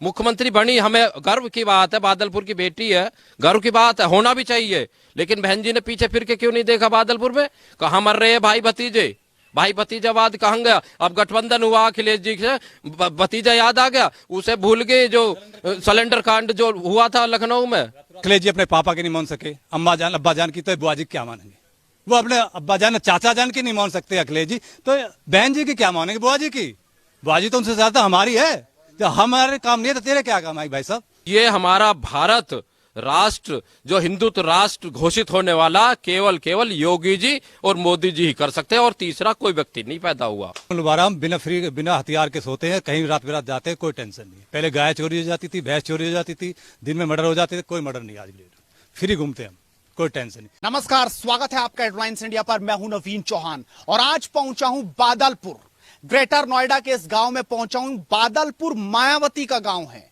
मुख्यमंत्री बनी, हमें गर्व की बात है, बादलपुर की बेटी है, गर्व की बात है, होना भी चाहिए। लेकिन बहन जी ने पीछे फिर के क्यों नहीं देखा बादलपुर में? कहाँ मर रहे हैं भाई भतीजे? भाई भतीजावाद कहाँ गया? अब गठबंधन हुआ अखिलेश जी से, भतीजा याद आ गया, उसे भूल गए जो सिलेंडर कांड जो हुआ था लखनऊ में। अखिलेश जी अपने पापा की नहीं मान सके, अम्मा जान अब्बा जान की, तो बुआ जी क्या मानेंगे? वो अपने अब्बा जान चाचा जान की नहीं मान सकते अखिलेश जी, तो बहन जी की क्या मानेंगे? बुआ जी की? बुआ जी तो उनसे ज्यादा हमारी है। तो हमारे काम नहीं है तो तेरे क्या काम है भाई साहब? ये हमारा भारत राष्ट्र जो हिंदुत्व राष्ट्र घोषित होने वाला केवल योगी जी और मोदी जी ही कर सकते हैं, और तीसरा कोई व्यक्ति नहीं पैदा हुआ। दोबारा हम बिना हथियार के सोते हैं, कहीं रात बिरात जाते हैं, कोई टेंशन नहीं। पहले गाय चोरी हो जाती थी, भैंस चोरी हो जाती थी, दिन में मर्डर हो जाते थे, कोई मर्डर नहीं। आज फ्री घूमते हम, कोई टेंशन नहीं। नमस्कार, स्वागत है आपका हेडलाइंस इंडिया पर। मैं हूं नवीन चौहान और आज पहुंचा हूं बादलपुर, ग्रेटर नोएडा के इस गांव में पहुंचा हूं। बादलपुर मायावती का गांव है।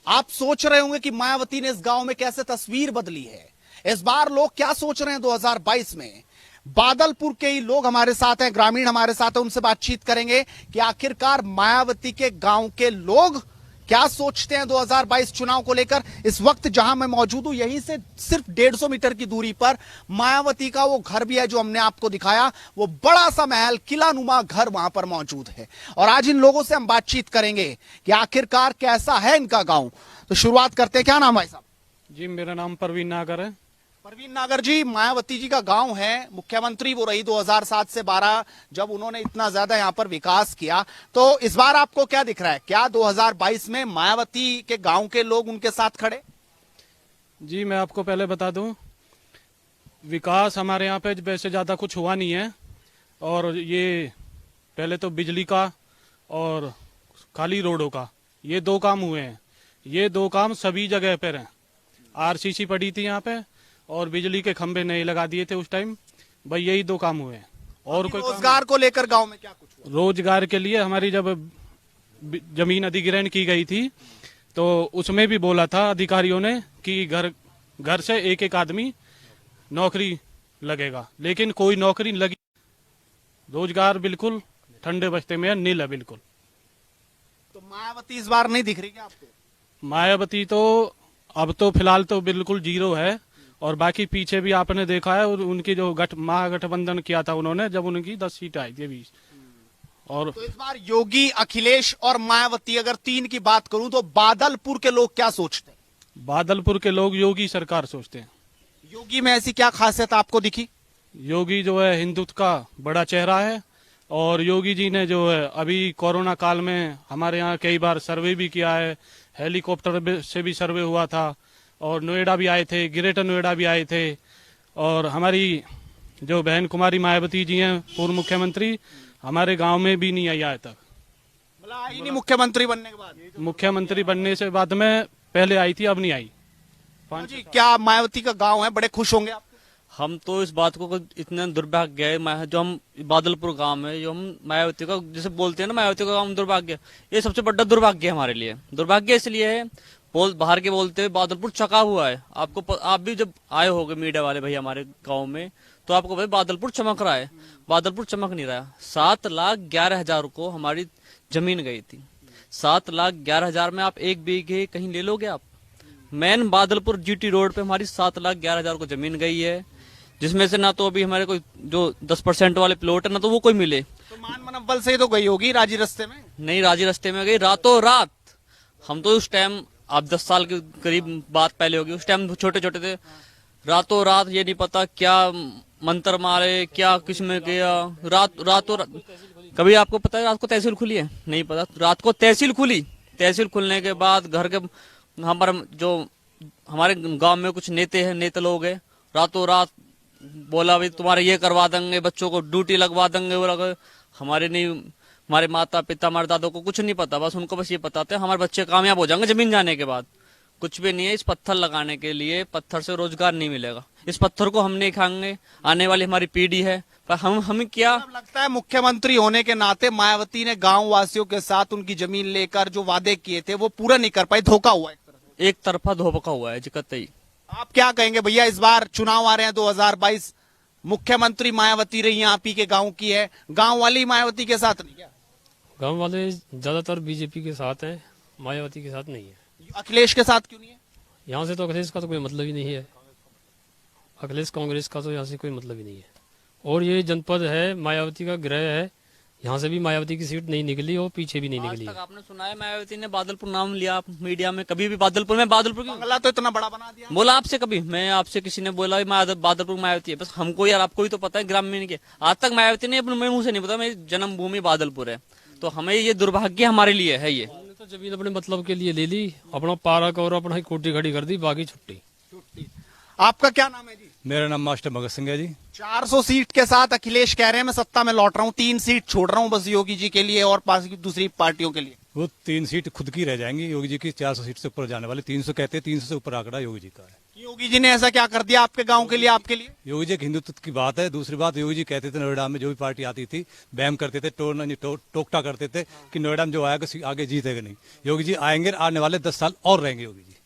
आप सोच रहे होंगे कि मायावती ने इस गांव में कैसे तस्वीर बदली है, इस बार लोग क्या सोच रहे हैं 2022 में। बादलपुर के ही लोग हमारे साथ हैं, ग्रामीण हमारे साथ हैं, उनसे बातचीत करेंगे कि आखिरकार मायावती के गांव के लोग क्या सोचते हैं 2022 चुनाव को लेकर। इस वक्त जहां मैं मौजूद हूं, यहीं से सिर्फ 150 मीटर की दूरी पर मायावती का वो घर भी है जो हमने आपको दिखाया। वो बड़ा सा महल, किला नुमा घर वहां पर मौजूद है और आज इन लोगों से हम बातचीत करेंगे कि आखिरकार कैसा है इनका गांव। तो शुरुआत करते हैं। क्या नाम है साहब? जी, मेरा नाम परवीन नागर है। परवीन नागर जी, मायावती जी का गांव है, मुख्यमंत्री वो रही 2007 से 12, जब उन्होंने इतना ज्यादा यहां पर विकास किया। तो इस बार आपको क्या दिख रहा है? क्या 2022 में मायावती के गांव के लोग उनके साथ खड़े? जी, मैं आपको पहले बता दूं, विकास हमारे यहाँ पे वैसे ज़्यादा कुछ हुआ नहीं है। और ये पहले तो बिजली का और खाली रोडों का ये दो काम हुए हैं। ये दो काम सभी जगह पर हैं। आरसीसी पड़ी थी यहाँ पे और बिजली के खंभे नए लगा दिए थे उस टाइम। भाई यही दो काम हुए हैं। और कोई रोजगार को लेकर गांव में क्या कुछ हुआ? रोजगार के लिए हमारी जब जमीन अधिग्रहण की गई थी तो उसमें भी बोला था अधिकारियों ने कि घर घर से एक एक आदमी नौकरी लगेगा, लेकिन कोई नौकरी लगी। रोजगार बिल्कुल ठंडे बस्ते में नील है बिल्कुल। तो मायावती इस बार नहीं दिख रही क्या आपको? मायावती तो अब तो फिलहाल तो बिल्कुल जीरो है। और बाकी पीछे भी आपने देखा है, और उनकी जो महागठबंधन किया था उन्होंने, जब उनकी 10 सीट आई थी 20। और तो इस बार योगी, अखिलेश और मायावती, अगर तीन की बात करूं तो बादलपुर के लोग क्या सोचते हैं? बादलपुर के लोग योगी सरकार सोचते हैं। योगी में ऐसी क्या खासियत आपको दिखी? योगी जो है हिंदुत्व का बड़ा चेहरा है। और योगी जी ने जो है अभी कोरोना काल में हमारे यहाँ कई बार सर्वे भी किया है, हेलीकॉप्टर से भी सर्वे हुआ था, और नोएडा भी आए थे, ग्रेटर नोएडा भी आए थे। और हमारी जो बहन कुमारी मायावती जी हैं, पूर्व मुख्यमंत्री, हमारे गांव में भी नहीं आई आज तक। मतलब आई नहीं मुख्यमंत्री बनने के बाद? मुख्यमंत्री बनने से बाद में पहले आई थी, अब नहीं आई। जी, क्या मायावती का गांव है, बड़े खुश होंगे आप? हम तो इस बात को इतने दुर्भाग्य है, जो हम बादलपुर गांव में जो हम मायावती का जैसे बोलते हैं ना, मायावती का गांव दुर्भाग्य, ये सबसे बड़ा दुर्भाग्य है हमारे लिए। दुर्भाग्य इसलिए है, बाहर के बोलते हैं बादलपुर चका हुआ है। आप भी जब आए होगे मीडिया वाले भाई हमारे गांव में, तो आपको भाई बादलपुर चमक रहा है। बादलपुर चमक नहीं रहा। 7,11,000 को हमारी जमीन गई थी। 7,11,000 में आप एक बीघे कहीं ले लोगे आप? मेन बादलपुर जीटी रोड पे हमारी 7,11,000 को जमीन गई है, जिसमें से ना तो अभी हमारे कोई जो 10% वाले प्लॉट है ना तो वो कोई मिले। तो मान मनव्वल से ही तो गई होगी राजी रास्ते में? नहीं, राजी रास्ते में गई रातों रात। हम तो उस टाइम, आप 10 साल के करीब बात पहले होगी, उस टाइम छोटे छोटे थे। रातों रात ये नहीं पता क्या मंत्र मारे, क्या किस में गया। रातों कभी आपको पता है रात को तहसील खुली है? नहीं पता। रात को तहसील खुली। तहसील खुलने के बाद घर के हमारे गांव में कुछ नेता लोग हैं, रातों रात बोला भाई तुम्हारे ये करवा देंगे, बच्चों को ड्यूटी लगवा देंगे। वो लगे हमारे नहीं, हमारे माता पिता, हमारे दादों को कुछ नहीं पता। बस उनको बस ये पता था हमारे बच्चे कामयाब हो जाएंगे जमीन जाने के बाद। कुछ भी नहीं है। इस पत्थर लगाने के लिए, पत्थर से रोजगार नहीं मिलेगा। इस पत्थर को हम नहीं खाएंगे, आने वाली हमारी पीढ़ी है। पर हम क्या लगता है मुख्यमंत्री होने के नाते मायावती ने गांव वासियों के साथ उनकी जमीन लेकर जो वादे किए थे वो पूरा नहीं कर पाई, धोखा हुआ एक तरफा धोखा हुआ है जिकत ही। आप क्या कहेंगे भैया? इस बार चुनाव आ रहे हैं 2022, मुख्यमंत्री मायावती रही है, आप ही के गांव की है, गांव वाली मायावती के साथ नहीं क्या? गांव वाले ज्यादातर बीजेपी के साथ हैं मायावती के साथ नहीं है। अखिलेश के साथ क्यों नहीं है? यहाँ से तो अखिलेश का तो कोई मतलब ही नहीं है। अखिलेश कांग्रेस का तो यहाँ से कोई मतलब ही नहीं है। और ये जनपद है, मायावती का गृह है, यहाँ से भी मायावती की सीट नहीं निकली और पीछे भी नहीं आज निकली तक है। आपने सुना है मायावती ने बादलपुर नाम लिया मीडिया में? कभी भी बादलपुर क्यों बंगला तो इतना बड़ा बना दिया। बोला आपसे? कभी मैं आपसे किसी ने बोला बादलपुर मायावती है? बस हमको यार आपको ही तो पता है ग्रामीण के। आज तक मायावती ने अपने मुंह से नहीं पता मेरी जन्मभूमि बादलपुर है। तो हमें ये दुर्भाग्य हमारे लिए है ये। हमने तो जमीन अपने मतलब के लिए ले ली, अपना पार्क और अपना ही कोठी खड़ी कर दी, बाकी छुट्टी। आपका क्या नाम है जी? मेरा नाम मास्टर भगत सिंह है जी। 400 सीट के साथ अखिलेश कह रहे हैं मैं सत्ता में लौट रहा हूं, 3 सीट छोड़ रहा हूं बस योगी जी के लिए और दूसरी पार्टियों के लिए। वो 3 सीट खुद की रह जाएंगी योगी जी की। 400 सीट से ऊपर जाने वाले 300 कहते हैं, 300 से ऊपर आंकड़ा योगी जी का है। योगी जी ने ऐसा क्या कर दिया आपके गांव के लिए, आपके लिए? योगी जी एक हिंदुत्व की बात है। दूसरी बात, योगी जी कहते थे नोएडा में जो भी पार्टी आती थी बैम करते थे, टोकटा करते थे कि नोएडा में जो आएगा आगे जीतेगा नहीं। योगी जी आएंगे, आने वाले 10 साल और रहेंगे योगी जी।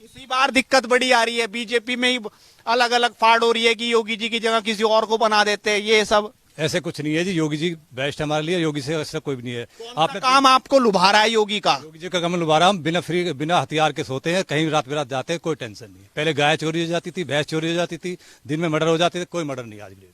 इसी बार दिक्कत बड़ी आ रही है, बीजेपी में ही अलग अलग फाड़ हो रही है कि योगी जी की जगह किसी और को बना देते हैं, ये सब। ऐसे कुछ नहीं है जी, योगी जी बेस्ट हमारे लिए, योगी से ऐसा कोई भी नहीं है। आपने काम आपको लुभा रहा है योगी का? योगी जी का कमल उबारा, हम बिना हथियार के सोते हैं, कहीं रात बिरात जाते हैं, कोई टेंशन नहीं है। पहले गाय चोरी हो जाती थी, भैंस चोरी हो जाती थी, दिन में मर्डर हो जाते थे, कोई मर्डर नहीं आज भी।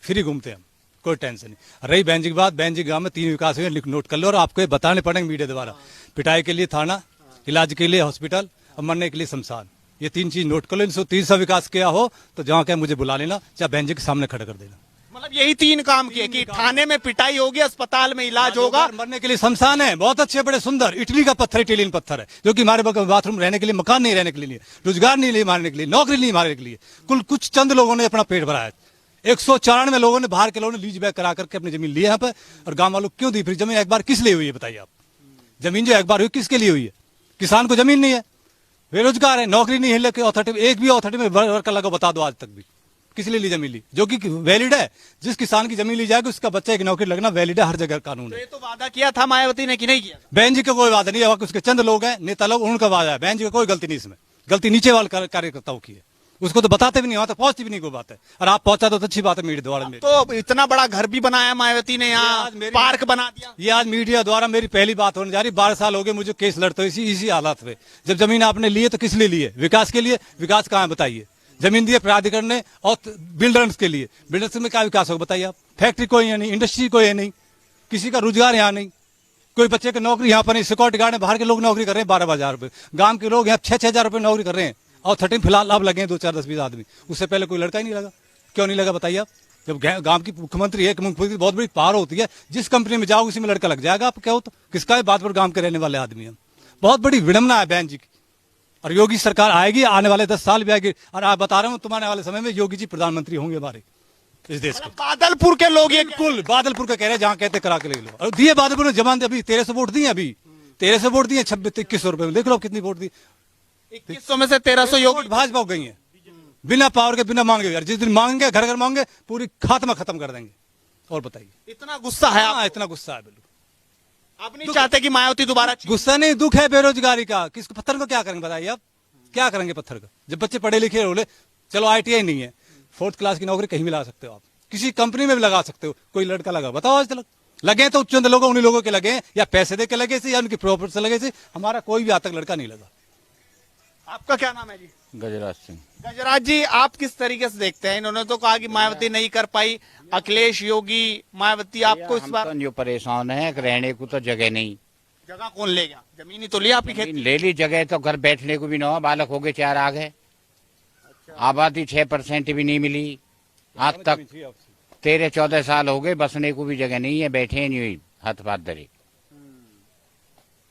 फ्री घूमते हैं हम, कोई टेंशन नहीं। रही बहन जी की बात, बहन जी गाँव में 3 विकास हुए, नोट कर लो और आपको बताने पड़ेंगे मीडिया द्वारा। पिटाई के लिए थाना, इलाज के लिए हॉस्पिटल और मरने के लिए शमशान, ये 3 चीज नोट कर लो। 300 विकास किया हो तो जहाँ क्या मुझे बुला लेना, चाहे बहन जी के सामने खड़ा कर देना। मतलब यही 3 काम किए कि थाने में पिटाई होगी, अस्पताल में इलाज होगा, मरने के लिए शमशान है। बहुत अच्छे, बड़े सुंदर, इटली का पत्थर, इटालियन पत्थर है, जो कि हमारे बाथरूम रहने के लिए, मकान नहीं रहने के लिए, रोजगार नहीं मारने के लिए, नौकरी नहीं मारने के लिए। कुल कुछ चंद लोगों ने अपना पेट भरा है। 194 लोगों ने, बाहर के लोगों ने लीज बैक करा करके अपनी जमीन ली यहाँ पे। और गांव वालों क्यों दी? फिर जमीन एक बार किस लिए हुई है बताइए आप? जमीन जो एक बार हुई किसके लिए हुई है? किसान को जमीन नहीं है, बेरोजगार है, नौकरी नहीं है, लेकिन अथॉरिटी एक भी अथॉरिटी में वर्कर लगा बता दो आज तक भी किस लिए ली जमीन ली? जो कि वैलिड है। जिस किसान की जमीन ली जाएगी उसका बच्चा की नौकरी लगना वैलिड है, हर जगह कानून तो है। ये तो वादा किया था मायावती ने कि नहीं किया? बहन जी का कोई वादा नहीं है, उसके चंद लोग हैं, नेता लोग, उनका वादा है। बहन जी का कोई गलती नहीं इसमें, गलती नीचे वाले कार्यकर्ताओं की है। उसको तो बताते भी नहीं, वहां तक पहुंचती भी नहीं कोई बात है। और आप पहुंचा तो अच्छी बात है मीडिया द्वारा। तो इतना बड़ा घर भी बनाया मायावती ने, यहाँ पार्क बना दिया। ये आज मीडिया द्वारा मेरी पहली बात होने जा रही। 12 साल हो गए मुझे केस लड़ते इसी हालात में। जब जमीन आपने ली है तो किस लिए लिए? विकास के लिए। विकास कहाँ है बताइए? जमीन दिए प्राधिकरण ने और बिल्डर्स के लिए। बिल्डर्स में क्या विकास होगा बताइए आप? फैक्ट्री कोई है नहीं, इंडस्ट्री कोई है नहीं, किसी का रोजगार यहाँ नहीं, कोई बच्चे की नौकरी यहाँ पर नहीं। सिक्योरिटी गार्ड में बाहर के लोग नौकरी कर रहे हैं 12,000 रुपए, गांव के लोग यहाँ 6,000 रुपए नौकरी कर रहे हैं। और 13 फिलहाल अब लगे हैं 2, 4, 10, 20 आदमी। उससे पहले कोई लड़का ही नहीं लगा। क्यों नहीं लगा बताइए आप? जब गांव की मुख्यमंत्री है, मुख्यमंत्री बहुत बड़ी पावर होती है, जिस कंपनी में जाओ उसी में लड़का लग जाएगा। आप क्या हो तो किसका है? बात पर गांव के रहने वाले आदमी हम। बहुत बड़ी विडम्बना है बहन जी की। और योगी सरकार आएगी, आने वाले 10 साल भी आएगी। और आप बता रहा हूँ तुम्हारे वाले समय में योगी जी प्रधानमंत्री होंगे हमारे इस देश के। बादलपुर के लोग ये बिल्कुल बादलपुर का कह रहे हैं, जहाँ कहते करा के ले लो। और दिए बादलपुर ने जमान, अभी 1300 वोट दिए, अभी 1300 वोट दिए, 26-21 रुपए में देख लो कितनी वोट दी। 2100 में से 1300 योगी। भाजपा हो गई है, बिना पावर के, बिना मांगे। यार जिस दिन मांगेंगे, घर घर मांगे, पूरी खात्मा खत्म कर देंगे। और बताइए इतना गुस्सा है हाँ, इतना गुस्सा है। बिल्कुल आप नहीं चाहते कि मायावती दोबारा? गुस्सा नहीं, दुख है बेरोजगारी का। किसको पत्थर को क्या करेंगे बताइए आप? क्या करेंगे पत्थर का? जब बच्चे पढ़े लिखे बोले चलो ITI नहीं है, 4th क्लास की नौकरी कहीं भी ला सकते हो आप, किसी कंपनी में भी लगा सकते हो। कोई लड़का लगा बताओ आज तक? लगे तो चंद लोगों, उन्हीं लोगों के लगे, या पैसे दे के लगे से, या उनकी प्रॉपर्टी से लगे से। हमारा कोई भी आज तक लड़का नहीं लगा। आपका क्या नाम है जी? गजराज सिंह। गजराज जी, आप किस तरीके से देखते हैं? इन्होंने तो कहा कि मायावती नहीं कर पाई, अखिलेश, योगी, मायावती। आपको इस बार? हम तो जो परेशान है, रहने को तो जगह नहीं। जगह कौन ले गया? जमीन ही तो लिया आपकी खेती। ले ली जगह, तो घर बैठने को भी ना हो, बालक हो गए 4 आ गए। आबादी 6% भी नहीं मिली आज तक। 13-14 साल हो गए, बसने को भी जगह नहीं है, बैठे नहीं हुई हाथ पाथ धरे।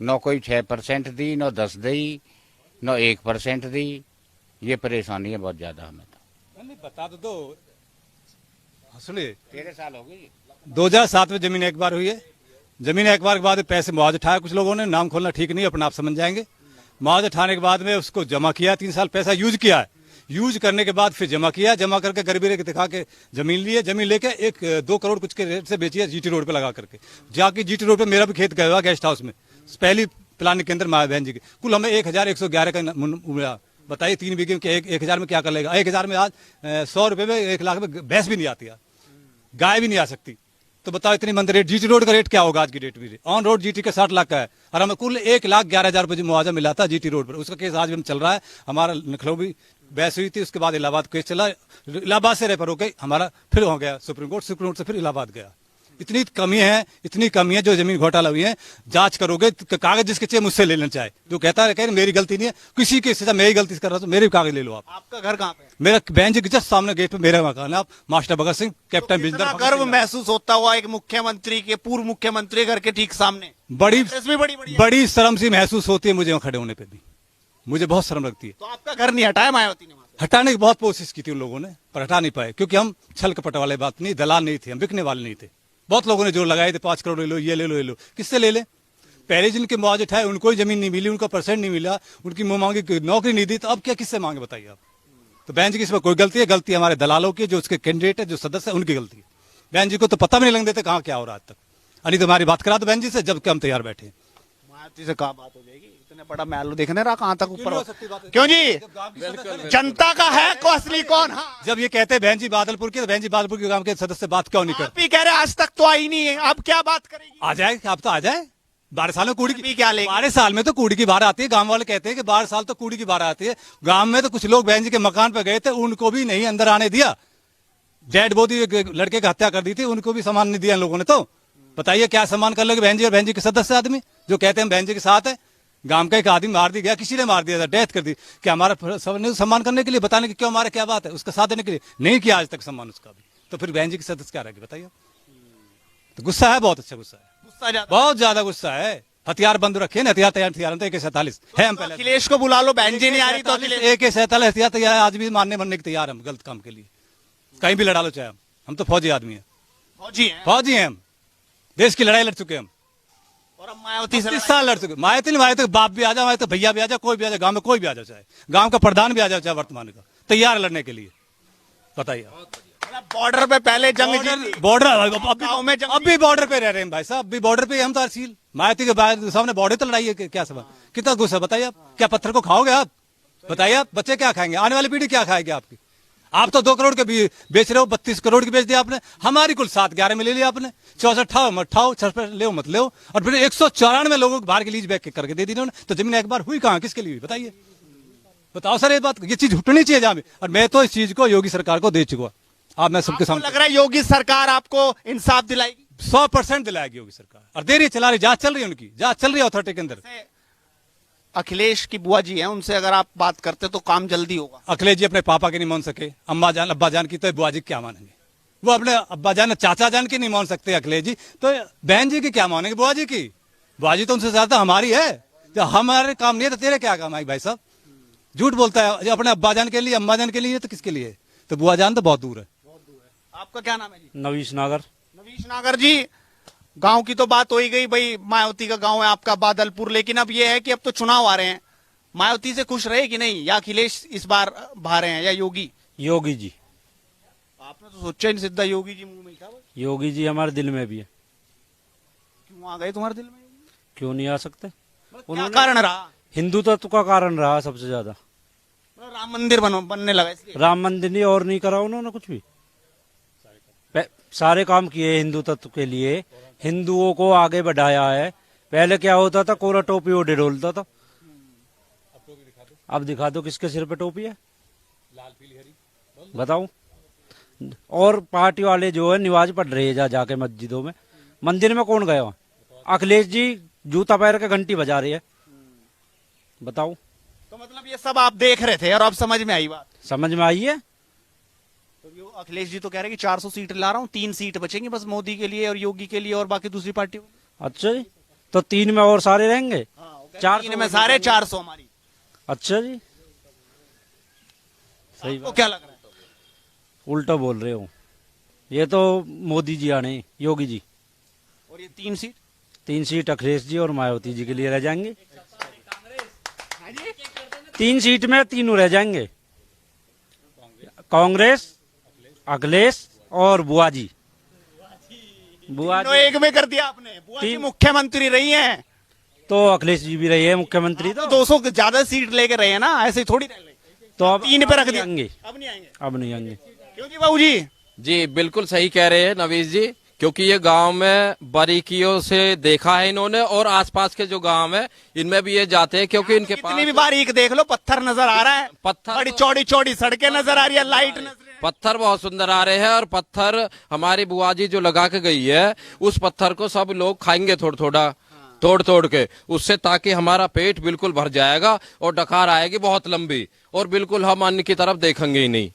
न कोई 6% दी, न 10 दी, न 1% दी। ये परेशानी है बहुत ज्यादा हमें तो। बता दो सुनिए, 13 साल हो गए। 2007 में जमीन एक बार हुई है। जमीन एक बार के बाद पैसे मुआवजा उठाया कुछ लोगों ने। नाम खोलना ठीक नहीं, अपना आप समझ जाएंगे। मुआवजा उठाने के बाद में उसको जमा किया, 3 साल पैसा यूज किया है। यूज करने के बाद फिर जमा किया, जमा करके गरीबी रेखा दिखा के जमीन लिए। जमीन लेके 1-2 करोड़ कुछ के रेट से बेची है GT रोड पे लगा करके। जाके GT रोड पे मेरा भी खेत गया हुआ गेस्ट हाउस में, पहली प्लानिंग के अंदर माया बहन जी के। कुल हमें 1111 का मिला। बताइए 3 बीघे के 1000 में क्या कर लेगा? 1000 में आज 100 रुपए में 1 लाख में भैंस भी नहीं आती यार, गाय भी नहीं आ सकती। तो बताओ इतनी मंदी रेट, जीटी रोड का रेट क्या होगा आज की डेट में? ऑन रोड जीटी का 60 लाख का है और हमें कुल 1,11,000 रुपये मुआवजा मिला था जीटी रोड पर। उसका केस आज भी चल रहा है। हमारा लखनऊ भी बहस हुई थी, उसके बाद इलाहाबाद केस चला, इलाहाबाद से रेफर हो गई, हमारा फिर हो गया सुप्रीम कोर्ट से फिर इलाहाबाद गया। इतनी कमी है जो जमीन घोटाला हुई है। जांच करोगे तो कागज जिसके चाहिए मुझसे ले लेना चाहे, जो कहता है कह मेरी गलती नहीं है, किसी की सजा मेरी गलती से कर रहा हूं तो मेरे भी कागज ले लो आप। आपका घर कहाँ पे है? मेरा बहन जी के जस्ट सामने गेट पे मेरा मकान है। आप मास्टर भगत सिंह, कैप्टन कितना बिजदर गर्व महसूस होता हुआ एक मुख्यमंत्री के, पूर्व मुख्यमंत्री घर के ठीक सामने। बड़ी एड्रेस भी बड़ी बड़ी शर्म सी महसूस होती है मुझे वहां खड़े होने पे भी, मुझे बहुत शर्म लगती है। तो आपका घर नहीं हटाया मायावती ने वहां से? हटाने की बहुत कोशिश की थी उन लोगों ने, पर हटा नहीं पाए, क्योंकि हम छल कपट वाले बात नहीं, दलाल नहीं थे, हम बिकने वाले नहीं थे। बहुत लोगों ने जोर लगाए थे 5 करोड़ ले लो, ये ले लो, ये लो, किससे ले ले? पहले जिनके मुआवजे उठाए उनको ही जमीन नहीं मिली, उनका परसेंट नहीं मिला, उनकी मुंह मांगी नौकरी नहीं दी, तो अब क्या किससे मांगे बताइए आप? तो बहन जी की इसमें कोई गलती है? गलती हमारे दलालों की, जो उसके कैंडिडेट है, जो सदस्य है, उनकी गलती है। बहन जी को तो पता भी नहीं लगने देते कहाँ क्या हो रहा है आज तक। अरे तो हमारी बात करा दो बहन जी से, जब हम तैयार बैठे हैं। मायावती से कहाँ बात हो जाएगी? इतने बड़ा महल देखने रहा, कहाँ तक ऊपर? क्यों जी? जनता का है को असली कौन? हाँ, जब ये कहते हैं बहन जी बादलपुर की, तो बहन जी बादलपुर के गांव के सदस्य बात क्यों नहीं आप करते? ही कह रहे आज तक तो आई नहीं है, अब क्या बात करेगी? आ जाए, आप तो आ जाए। 12 साल में कूड़ी अभी क्या लेंगे? 12 साल में तो कूड़ी की बार आती है। गांव वाले कहते हैं कि 12 साल तो कूड़ी की बार आती है। गांव में तो कुछ लोग बहन जी के मकान पे गए थे, उनको भी नहीं अंदर आने दिया। डेड बॉडी लड़के की हत्या कर दी थी, उनको भी सम्मान नहीं दिया इन लोगों ने। तो बताइए क्या सम्मान कर लोगे बहन जी और बहन जी के सदस्य आदमी जो कहते हैं हम बहन जी के साथ है? गांव का एक आदमी मार दिया गया, किसी ने मार दिया था, डेथ कर दी। क्या हमारा सम्मान करने के लिए, बताने की क्यों हमारे क्या बात है, उसका साथ देने के लिए नहीं किया आज तक सम्मान उसका भी, तो फिर बहन जी के सदस्य क्या रहेगी बताइए? तो गुस्सा है, बहुत अच्छा गुस्सा है, गुस्सा ज्यादा। बहुत ज्यादा गुस्सा है। हथियार बंद रखे ना, हथियार तैयार तो AK-47 है। हम पहले अखिलेश को बुला लो, बहन जी नहीं आ रही तो अखिलेश। AK-47 हथियार तैयार है, आज भी मारने मरने के तैयार हम, गलत काम के लिए कहीं भी लड़ा लो चाहे हम तो फौजी आदमी है, फौजी हैं फौजी हैं हम, देश की लड़ाई लड़ चुके हैं हम। और अब मायावती से 30 साल लड़ चुके। मायावती नहीं, मायावती बाप भी आ जाए, मायावती भैया भी आ जाए, कोई भी आ जाए, गांव में कोई भी आ जाए, चाहे गांव का प्रधान भी आ जाए, चाहे वर्तमान का, तैयार लड़ने के लिए। बताइए बॉर्डर पे पहले जंग जीती, बॉर्डर गाँव में जंग अब भी बॉर्डर पे रह रहे हैं भाई साहब, अभी बॉर्डर पे हम तो असील मायावती के सामने बॉर्डर तो लड़ाई है, क्या सब कितना गुस्सा बताइए आप? क्या पत्थर को खाओगे आप? बताइए आप, बच्चे क्या खाएंगे, आने वाली पीढ़ी क्या खाएगी आपकी? आप तो 2 करोड़ के बेच रहे हो, 32 करोड़ की बेच दिया आपने, हमारी कुल 7-11 में ले लिया आपने। 64 मत ठाओ, 66 ले मत ले, और फिर 194 लोगों को बाहर की लीज बैक करके दे दी उन्होंने। तो जमीन एक बार हुई कहाँ, किसके लिए बताइए? बताओ सर, ये बात, ये चीज हटनी चाहिए जहाँ भी। और मैं तो इस चीज को योगी सरकार को दे चुका, आप मैं सबके सामने लग रहा है योगी सरकार आपको इंसाफ दिलाएगी? 100% दिलाएगी योगी सरकार, और दे रही, चला रही, जांच चल रही है, उनकी जांच चल रही है अथॉरिटी के अंदर। अखिलेश की बुआ जी हैं, उनसे अगर आप बात करते तो काम जल्दी होगा। अखिलेश जी अपने पापा के नहीं मान सके, अम्मा जान अब्बा जान की, तो बुआ जी क्या मानेंगे? वो अपने अब्बा जान चाचा जान की नहीं मान सकते अखिलेश जी, तो बहन जी की क्या मानेंगे? बुआ जी की, बुआ जी तो उनसे ज्यादा हमारी है। जब हमारे काम नहीं है तो तेरे क्या काम है भाई साहब? झूठ बोलता है, जो अपने अब्बा जान के लिए अम्मा जान के लिए, तो किसके लिए? तो बुआ जान तो बहुत दूर है। आपका क्या नाम है जी? नवीश नागर। नवीश नागर जी, गांव की तो बात हो ही गई भाई, मायावती का गांव है आपका बादलपुर, लेकिन अब ये है कि अब तो चुनाव आ रहे हैं, मायावती से खुश रहे कि नहीं, या अखिलेश इस बार बाहर हैं, या योगी? योगी जी। आपने तो सोचा ही नहीं, सीधा योगी जी मुंह में था। योगी जी हमारे दिल में भी है। क्यों आ गए तुम्हारे दिल में? क्यों नहीं आ सकते? क्या कारण रहा? हिंदू तत्व का कारण रहा सबसे ज्यादा। राम मंदिर बनने लगा इसलिए? राम मंदिर नहीं, और नहीं करा उन्होंने कुछ भी, सारे काम किए हिंदू तत्व के लिए, हिंदुओं को आगे बढ़ाया है। पहले क्या होता था, कोरा टोपी ओढ़े डोलता था, अब दिखा दो किसके सिर पे टोपी है, लाल पीली हरी बताओ। और पार्टी वाले जो है निवाज पढ़ रहे हैं जाके मस्जिदों में, मंदिर में कौन गया? अखिलेश जी जूता पैर के घंटी बजा रही है, बताओ। तो मतलब ये सब आप देख रहे थे और अब समझ में आई बात? समझ में आई है। तो अखिलेश जी तो कह रहे हैं कि 400 सीट ला रहा हूँ, 3 सीट बचेंगी बस मोदी के लिए और योगी के लिए, और बाकी दूसरी पार्टियों। अच्छा जी, तो 3 में और सारे रहेंगे? 4 में सारे 400 हमारी। अच्छा जी, सही तो बात। क्या लग रहा है? उल्टा बोल रहे हो, ये तो मोदी जी आने, योगी जी। और ये 3 सीट? 3 सीट अखिलेश जी और मायावती जी के लिए रह जाएंगे। 3 सीट में तीनों रह जाएंगे, कांग्रेस, अखिलेश और बुआ जी। बुआ जी एक में कर दिया आपने। बुआ जी मुख्यमंत्री रही हैं, तो अखिलेश जी भी रही है मुख्यमंत्री। तो 200 ज्यादा सीट लेके रहे हैं ना, ऐसे थोड़ी रह ले। तो अब 3 पे रख दिया, आएंगे, अब नहीं आएंगे। अब नहीं आएंगे। क्यों जी बाबू जी? जी बिल्कुल सही कह रहे हैं नवीश जी क्योंकि ये गांव में बारीकियों से देखा है इन्होंने, और आसपास के जो गांव है इनमें भी ये जाते हैं, क्योंकि इनके कितनी भी बारीक देख लो, पत्थर नजर आ रहा है, पत्थर बड़ी चौड़ी चौड़ी सड़कें नजर आ रही है, लाइट नजर आ रही है। पत्थर बहुत सुंदर आ रहे हैं, और पत्थर हमारी बुआ जी जो लगा के गई है, उस पत्थर को सब लोग खाएंगे थोड़ा थोड़ा तोड़ तोड़ के, उससे ताकि हमारा पेट बिल्कुल भर जाएगा और डकार आएगी बहुत लंबी, और बिल्कुल हम अन्न की तरफ देखेंगे ही नहीं।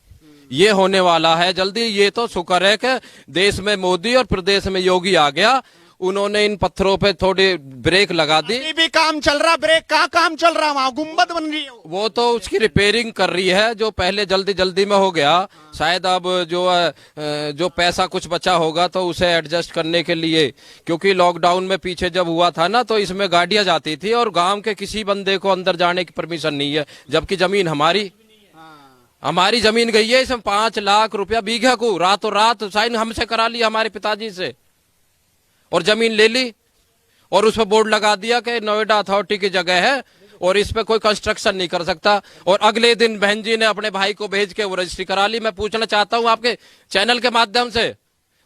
ये होने वाला है जल्दी। ये तो शुक्र है कि देश में मोदी और प्रदेश में योगी आ गया, उन्होंने इन पत्थरों पे थोड़ी ब्रेक लगा दी। अभी भी काम चल रहा, ब्रेक का काम चल रहा, वहां गुम्बद बन रही है। वो तो उसकी रिपेयरिंग कर रही है, जो पहले जल्दी जल्दी में हो गया, शायद अब जो पैसा कुछ बचा होगा तो उसे एडजस्ट करने के लिए, क्योंकि लॉकडाउन में पीछे जब हुआ था ना, तो इसमें गाड़ियां जाती थी और गांव के किसी बंदे को अंदर जाने की परमिशन नहीं है, जबकि जमीन हमारी जमीन गई है इसमें 5 लाख रुपया बीघा को, रातों रात साइन हमसे करा लिया हमारे पिताजी से, और जमीन ले ली, और उस पर बोर्ड लगा दिया कि नोएडा अथॉरिटी की जगह है और इस पे कोई कंस्ट्रक्शन नहीं कर सकता। और अगले दिन बहन जी ने अपने भाई को भेज के वो रजिस्ट्री करा ली। मैं पूछना चाहता हूं आपके चैनल के माध्यम से,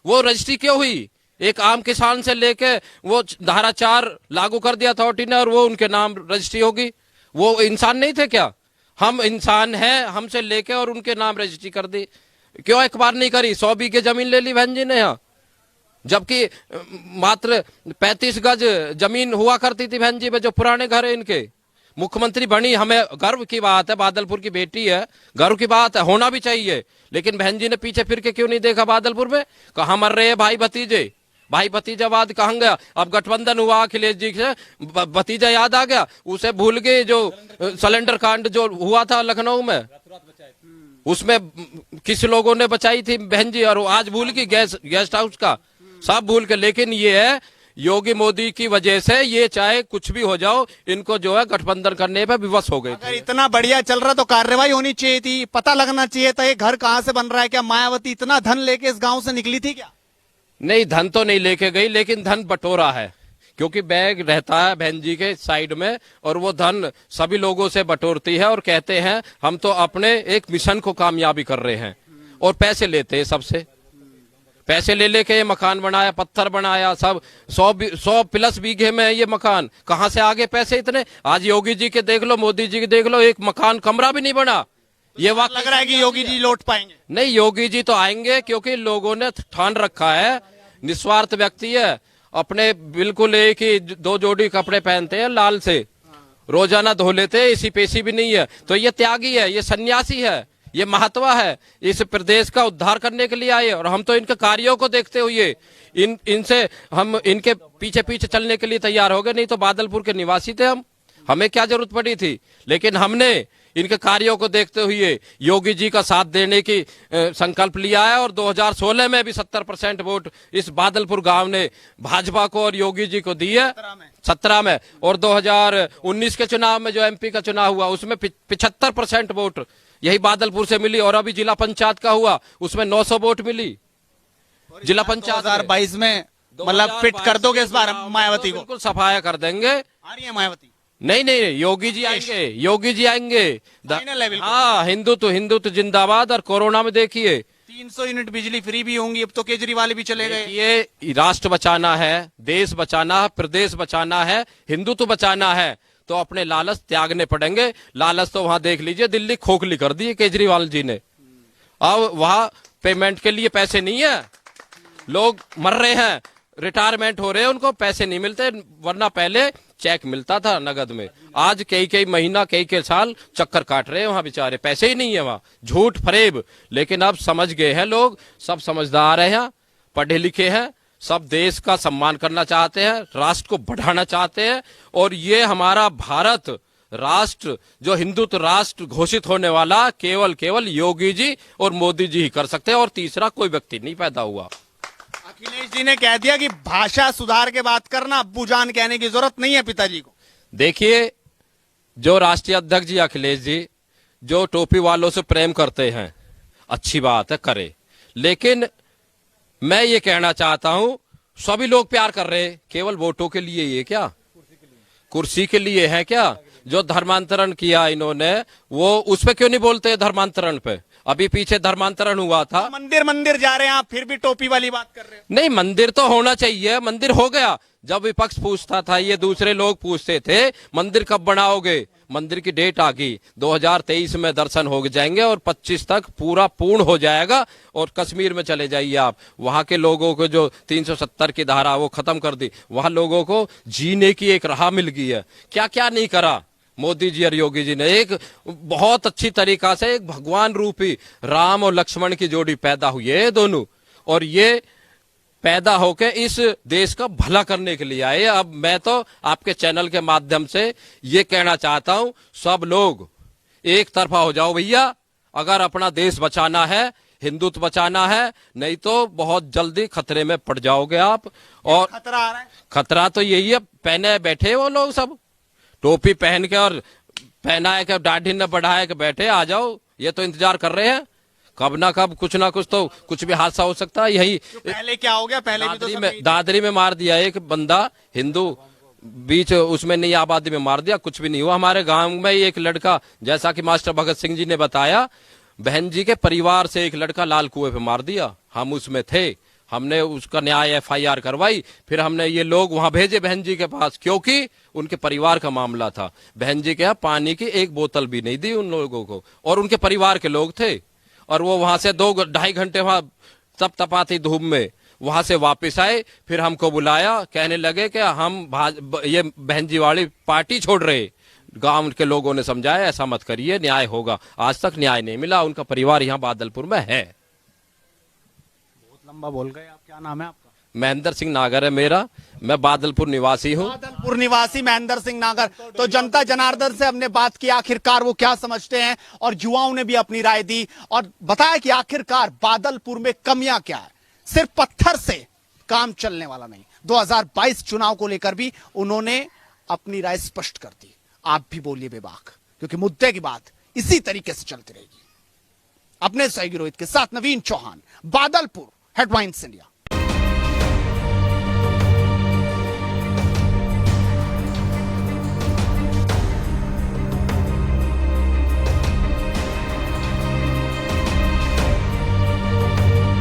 वो रजिस्ट्री क्यों हुई? एक आम किसान से लेके वो धारा 4 लागू कर दिया अथॉरिटी ने, और वो उनके नाम रजिस्ट्री होगी। वो इंसान नहीं थे क्या? हम इंसान हैं, हमसे लेके और उनके नाम रजिस्ट्री कर दी। क्यों एक बार नहीं करी? 100 बीघे जमीन ले ली बहन जी ने यहाँ, जबकि मात्र 35 गज जमीन हुआ करती थी बहन जी में, जो पुराने घर है इनके। मुख्यमंत्री बनी, हमें गर्व की बात है, बादलपुर की बेटी है, गर्व की बात है, होना भी चाहिए। लेकिन बहन जी ने पीछे फिर के क्यों नहीं देखा बादलपुर में? कहाँ मर रहे हैं भाई भतीजे? भाई भतीजावाद कहाँ गया? अब गठबंधन हुआ अखिलेश जी से, भतीजा याद आ गया, उसे भूल गए। जो सिलेंडर कांड जो हुआ था लखनऊ में, उसमें किस लोगों ने बचाई थी बहन जी, और आज भूल गई गेस्ट हाउस का, सब भूल के। लेकिन ये है योगी मोदी की वजह से, ये चाहे कुछ भी हो जाओ, इनको जो है गठबंधन करने पे विवश हो गए। अगर इतना बढ़िया चल रहा तो कार्रवाई होनी चाहिए थी, पता लगना चाहिए था ये घर कहाँ से बन रहा है। क्या मायावती इतना धन लेके इस गांव से निकली थी क्या? नहीं, धन तो नहीं लेके गई, लेकिन धन बटोरा है, क्योंकि बैग रहता है बहन जी के साइड में, और वो धन सभी लोगों से बटोरती है और कहते हैं हम तो अपने एक मिशन को कामयाबी कर रहे हैं, और पैसे लेते हैं सबसे। पैसे ले लेके ये मकान बनाया, पत्थर बनाया, सब 100 प्लस बीघे में ये मकान। कहाँ से आगे पैसे इतने? आज योगी जी के देख लो, मोदी जी के देख लो, एक मकान कमरा भी नहीं बना। ये वक्त लग रहा है कि योगी जी लौट पाएंगे? नहीं, योगी जी तो आएंगे, क्योंकि लोगों ने ठान रखा है, निस्वार्थ व्यक्ति है, अपने बिल्कुल एक ही 2 जोड़ी कपड़े पहनते हैं लाल से, रोजाना धो लेते हैं, इसी पेशी भी नहीं है। तो ये त्यागी है, ये सन्यासी है, ये महात्मा है, इस प्रदेश का उद्धार करने के लिए आए। और हम तो इनके कार्यों को देखते हुए इनसे हम इनके पीछे पीछे चलने के लिए तैयार हो गए। नहीं तो बादलपुर के निवासी थे हम, हमें क्या जरूरत पड़ी थी? लेकिन हमने इनके कार्यों को देखते हुए योगी जी का साथ देने की संकल्प लिया है, और 2016 में भी 70% वोट इस बादलपुर गांव ने भाजपा को और योगी जी को दी है, 17 में। और 2019 के चुनाव में जो MP का चुनाव हुआ, उसमें 75% वोट यही बादलपुर से मिली। और अभी जिला पंचायत का हुआ, उसमें 900 वोट मिली जिला पंचायत। 2022 में मतलब फिट कर दोगे इस बार मायावती को? बिल्कुल सफाया कर देंगे। आ रही है मायावती? नहीं नहीं, योगी जी आएंगे, योगी जी आएंगे। फाइनल है बिल्कुल। हाँ, हिंदुत्व जिंदाबाद। और कोरोना में देखिए 300 यूनिट बिजली फ्री भी होंगी, अब तो केजरीवाल भी चले गए। ये राष्ट्र बचाना है, देश बचाना है, प्रदेश बचाना है, हिंदुत्व बचाना है, तो अपने लालच त्यागने पड़ेंगे। लालच तो वहां देख लीजिए, दिल्ली खोखली कर दी केजरीवाल जी ने। अब वहां पेमेंट के लिए पैसे नहीं है, लोग मर रहे हैं, रिटायरमेंट हो रहे हैं, उनको पैसे नहीं मिलते। वरना पहले चेक मिलता था नगद में, आज कई महीना कई साल चक्कर काट रहे हैं वहां बेचारे, पैसे ही नहीं है वहां, झूठ फरेब। लेकिन अब समझ गए हैं लोग, सब समझदार हैं, पढ़े लिखे हैं, सब देश का सम्मान करना चाहते हैं, राष्ट्र को बढ़ाना चाहते हैं। और ये हमारा भारत राष्ट्र, जो हिंदुत्व राष्ट्र घोषित होने वाला, केवल योगी जी और मोदी जी ही कर सकते हैं, और तीसरा कोई व्यक्ति नहीं पैदा हुआ। अखिलेश जी ने कह दिया कि भाषा सुधार के बात करना, अब्बू जान कहने की जरूरत नहीं है पिताजी को। देखिए, जो राष्ट्रीय अध्यक्ष जी अखिलेश जी, जो टोपी वालों से प्रेम करते हैं, अच्छी बात है, करे। लेकिन मैं ये कहना चाहता हूं, सभी लोग प्यार कर रहे हैं, केवल वोटों के लिए ये क्या? कुर्सी के लिए है क्या? जो धर्मांतरण किया इन्होंने, वो उस पे क्यों नहीं बोलते धर्मांतरण पे? अभी पीछे धर्मांतरण हुआ था। मंदिर मंदिर जा रहे हैं आप, फिर भी टोपी वाली बात कर रहे हो। नहीं, मंदिर तो होना चाहिए, मंदिर हो गया। जब विपक्ष पूछता था, ये दूसरे लोग पूछते थे मंदिर कब बनाओगे, मंदिर की डेट आ गई, 2023 में दर्शन हो जाएंगे और 25 तक पूरा पूर्ण हो जाएगा। और कश्मीर में चले जाइए आप, वहां के लोगों को जो 370 की धारा वो खत्म कर दी, वहां लोगों को जीने की एक राह मिल गई है। क्या क्या नहीं करा मोदी जी और योगी जी ने। एक बहुत अच्छी तरीका से एक भगवान रूपी राम और लक्ष्मण की जोड़ी पैदा हुई है दोनों, और ये पैदा होके इस देश का भला करने के लिए आए। अब मैं तो आपके चैनल के माध्यम से ये कहना चाहता हूं, सब लोग एक तरफा हो जाओ भैया, अगर अपना देश बचाना है, हिंदुत्व बचाना है, नहीं तो बहुत जल्दी खतरे में पड़ जाओगे आप। और खतरा आ रहा है। खतरा तो यही है, पहने बैठे वो लोग सब टोपी पहन के और पहना है कि दाढ़ी न बढ़ाए के बैठे आ जाओ, ये तो इंतजार कर रहे हैं। कब ना कब कुछ ना कुछ तो कुछ भी हादसा हो सकता है। यही पहले क्या हो गया, पहले भी तो सब दादरी में मार दिया एक बंदा, हिंदू बीच उसमें नई आबादी में मार दिया, कुछ भी नहीं हुआ। हमारे गांव में एक लड़का, जैसा कि मास्टर भगत सिंह जी ने बताया, बहन जी के परिवार से एक लड़का लाल कुएं पे मार दिया, हम उसमें थे, हमने उसका न्याय FIR करवाई, फिर हमने ये लोग वहां भेजे बहन जी के पास, क्योंकि उनके परिवार का मामला था। बहन जी के यहाँ पानी की एक बोतल भी नहीं दी उन लोगों को, और उनके परिवार के लोग थे, और वो वहां से 2-2.5 घंटे वहां तप तपाती धूप में वहां से वापस आए। फिर हमको बुलाया, कहने लगे कि हम ये बहन जी वाली पार्टी छोड़ रहे। गांव के लोगों ने समझाया ऐसा मत करिए, न्याय होगा। आज तक न्याय नहीं मिला, उनका परिवार यहाँ बादलपुर में है। बहुत लंबा बोल गए आप, क्या नाम है आपका? महेंद्र सिंह नागर है मेरा, मैं बादलपुर निवासी हूँ। बादलपुर निवासी महेंद्र सिंह नागर। तो जनता जनार्दन से हमने बात की, आखिरकार वो क्या समझते हैं, और युवाओं ने भी अपनी राय दी और बताया कि आखिरकार बादलपुर में कमियां क्या है। सिर्फ पत्थर से काम चलने वाला नहीं। 2022 चुनाव को लेकर भी उन्होंने अपनी राय स्पष्ट कर दी। आप भी बोलिए बेबाक, क्योंकि मुद्दे की बात इसी तरीके से चलती रहेगी। अपने सहयोगी रोहित के साथ नवीन चौहान, बादलपुर, हेडलाइंस इंडिया।